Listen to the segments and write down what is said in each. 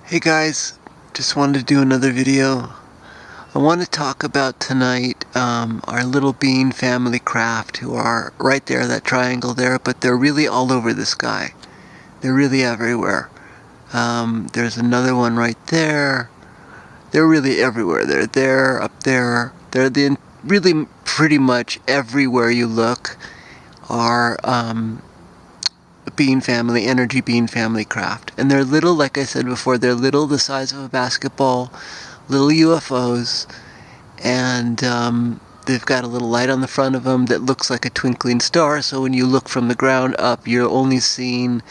Hey guys, just wanted to do another video. I want to talk about tonight our little bean family craft who are right there, that triangle there, but they're really all over the sky. They're really everywhere. There's another one right there. They're really everywhere. They're there, up there. Really pretty much everywhere you look are energy bean family craft. And they're little, like I said before, they're little, the size of a basketball, little UFOs, and they've got a little light on the front of them that looks like a twinkling star, so when you look from the ground up, you're only seeing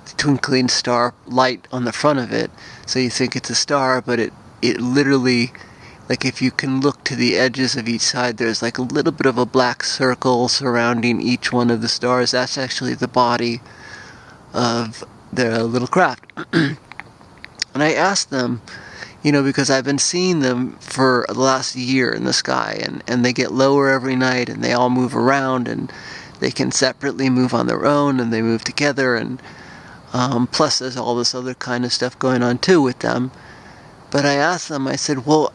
the twinkling star light on the front of it, so you think it's a star, but it literally, like if you can look to the edges of each side, there's like a little bit of a black circle surrounding each one of the stars. That's actually the body of their little craft. And I asked them, because I've been seeing them for the last year in the sky, and they get lower every night, and they all move around, and they can separately move on their own, and they move together, and plus there's all this other kind of stuff going on too with them. But I asked them, I said, well,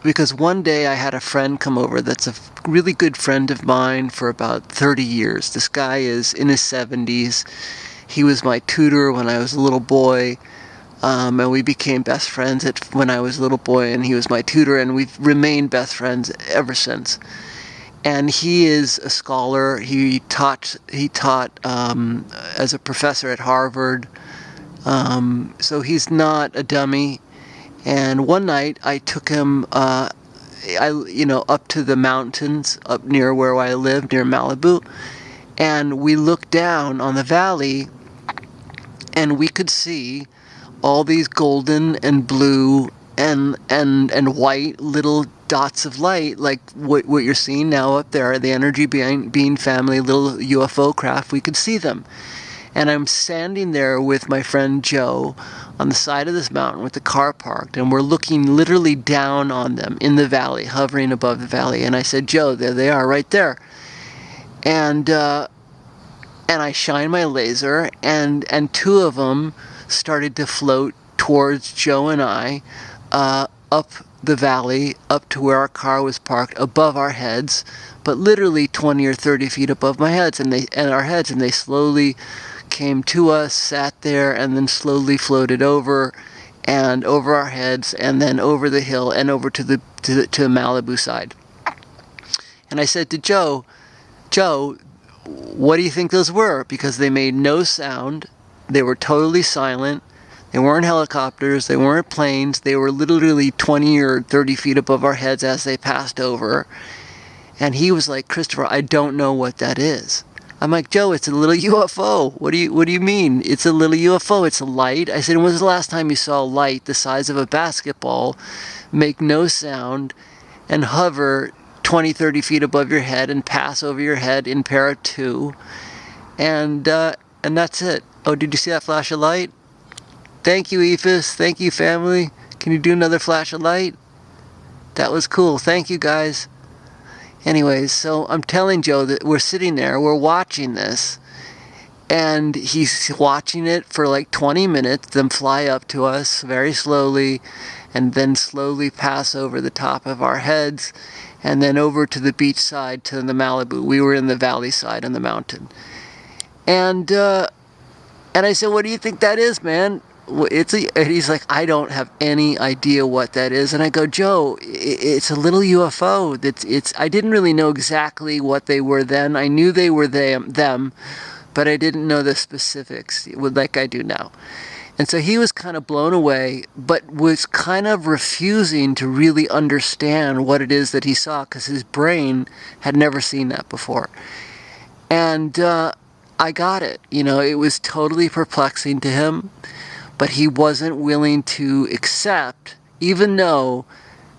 because one day I had a friend come over that's a really good friend of mine for about 30 years. This guy is in his 70s. He was my tutor when I was a little boy, and we became best friends when I was a little boy, and he was my tutor, and we've remained best friends ever since. And he is a scholar. He taught as a professor at Harvard, so he's not a dummy. And one night I took him, up to the mountains up near where I live, near Malibu, and we looked down on the valley, and we could see all these golden and blue and white little dots of light, like what you're seeing now up there, the energy bean family little UFO craft. We could see them. And I'm standing there with my friend Joe on the side of this mountain with the car parked, and we're looking literally down on them in the valley, hovering above the valley. And I said, Joe, there they are right there. And I shine my laser, and two of them started to float towards Joe and I, up the valley, up to where our car was parked, above our heads, but literally 20 or 30 feet above my heads, and our heads, and they slowly came to us, sat there, and then slowly floated over, and over our heads, and then over the hill, and over to the Malibu side. And I said to Joe, what do you think those were? Because they made no sound. They were totally silent. They weren't helicopters. They weren't planes. They were literally 20 or 30 feet above our heads as they passed over. And he was like, Christopher, I don't know what that is. I'm like, Joe, it's a little UFO. What do you mean? It's a little UFO. It's a light. I said, when was the last time you saw a light the size of a basketball make no sound and hover 20, 30 feet above your head and pass over your head in pair of two? And that's it. Oh, did you see that flash of light? Thank you, Efus. Thank you, family. Can you do another flash of light? That was cool. Thank you, guys. Anyways, so I'm telling Joe that we're sitting there, we're watching this, and he's watching it for like 20 minutes, then fly up to us very slowly, and then slowly pass over the top of our heads, and then over to the beach side, to the Malibu. We were in the valley side on the mountain. And I said, what do you think that is, man? And he's like, I don't have any idea what that is. And I go, Joe, it's a little UFO. I didn't really know exactly what they were then. I knew they were them, but I didn't know the specifics like I do now. And so he was kind of blown away, but was kind of refusing to really understand what it is that he saw, because his brain had never seen that before. And I got it. It was totally perplexing to him, but he wasn't willing to accept, even though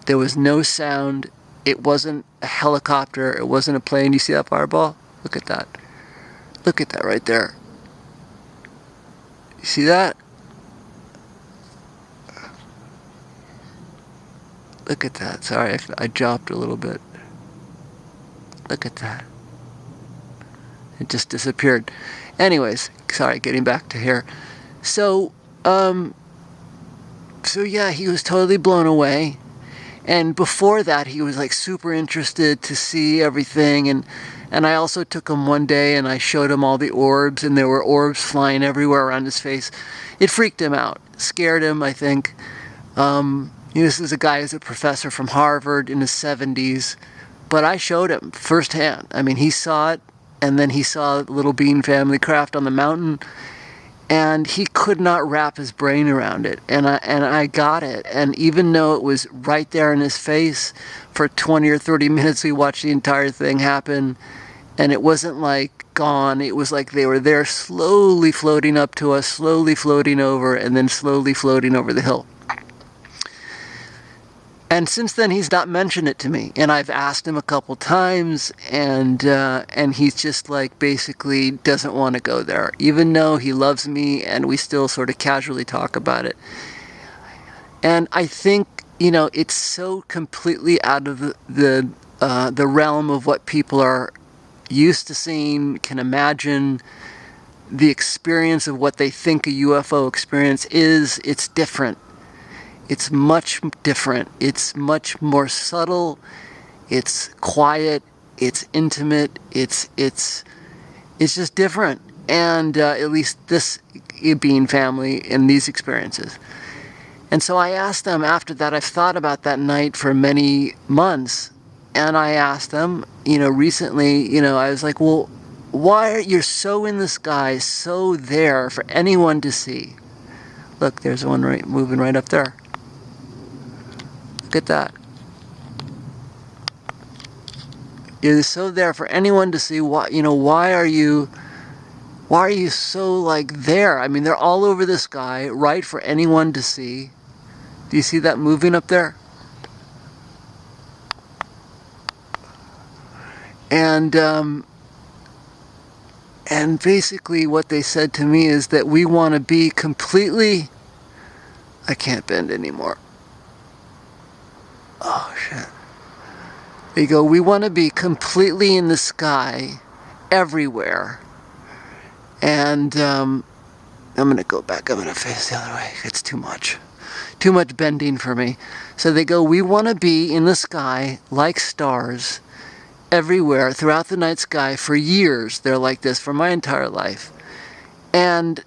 there was no sound. It wasn't a helicopter. It wasn't a plane. You see that fireball? Look at that. Look at that right there. You see that? Look at that. Sorry, I dropped a little bit. Look at that. It just disappeared. Anyways, sorry, getting back to here. So, So yeah, he was totally blown away. And before that, he was like super interested to see everything. And I also took him one day and I showed him all the orbs, and there were orbs flying everywhere around his face. It freaked him out, scared him, I think. This is a guy who's a professor from Harvard in his 70s. But I showed him firsthand. I mean, he saw it, and then he saw the little bean family craft on the mountain. And he could not wrap his brain around it. And I got it. And even though it was right there in his face, for 20 or 30 minutes we watched the entire thing happen. And it wasn't like gone. It was like they were there slowly floating up to us, slowly floating over, and then slowly floating over the hill. And since then, he's not mentioned it to me. And I've asked him a couple times, and he's just like basically doesn't want to go there, even though he loves me, and we still sort of casually talk about it. And I think, it's so completely out of the realm of what people are used to seeing, can imagine. The experience of what they think a UFO experience is, it's different. It's much different. It's much more subtle. It's quiet. It's intimate. It's just different. And at least this being family in these experiences. And so I asked them after that. I've thought about that night for many months, and I asked them, recently, I was like, well, why are you so in the sky, so there for anyone to see? Look, there's one moving right up there. Look at that. You're so there for anyone to see. Why are you so like there? I mean, they're all over the sky, right, for anyone to see. Do you see that moving up there? And basically what they said to me is that we want to be completely... I can't bend anymore. Oh, shit. They go, we want to be completely in the sky, everywhere. And I'm going to go back. I'm going to face the other way. It's too much. Too much bending for me. So they go, we want to be in the sky like stars, everywhere, throughout the night sky for years. They're like this for my entire life. And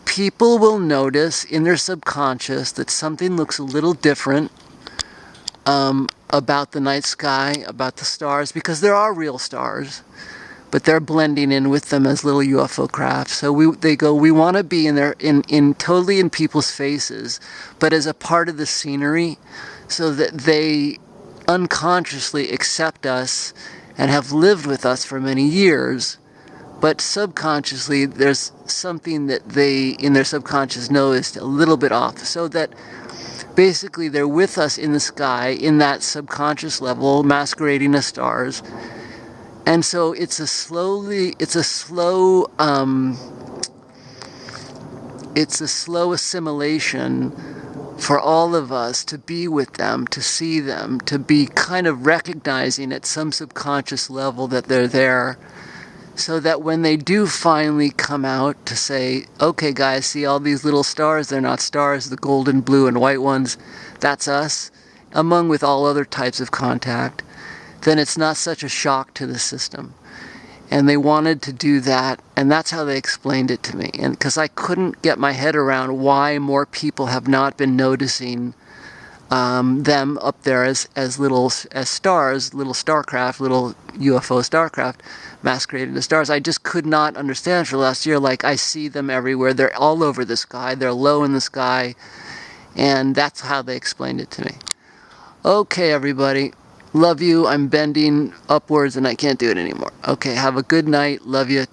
people will notice in their subconscious that something looks a little different about the night sky, about the stars, because there are real stars, but they're blending in with them as little UFO craft. So they go, we want to be totally in people's faces, but as a part of the scenery, so that they unconsciously accept us and have lived with us for many years, but subconsciously there's something that they in their subconscious know is a little bit off, so that basically they're with us in the sky in that subconscious level, masquerading as stars. And so it's a slow assimilation for all of us to be with them, to see them, to be kind of recognizing at some subconscious level that they're there, so that when they do finally come out to say, okay guys, see all these little stars, they're not stars, the golden, blue, and white ones, that's us, among with all other types of contact, then it's not such a shock to the system. And they wanted to do that, and that's how they explained it to me. And because I couldn't get my head around why more people have not been noticing them up there as stars, little starcraft, little UFO starcraft, masqueraded as stars. I just could not understand for the last year. Like, I see them everywhere. They're all over the sky. They're low in the sky. And that's how they explained it to me. Okay, everybody. Love you. I'm bending upwards and I can't do it anymore. Okay, have a good night. Love you.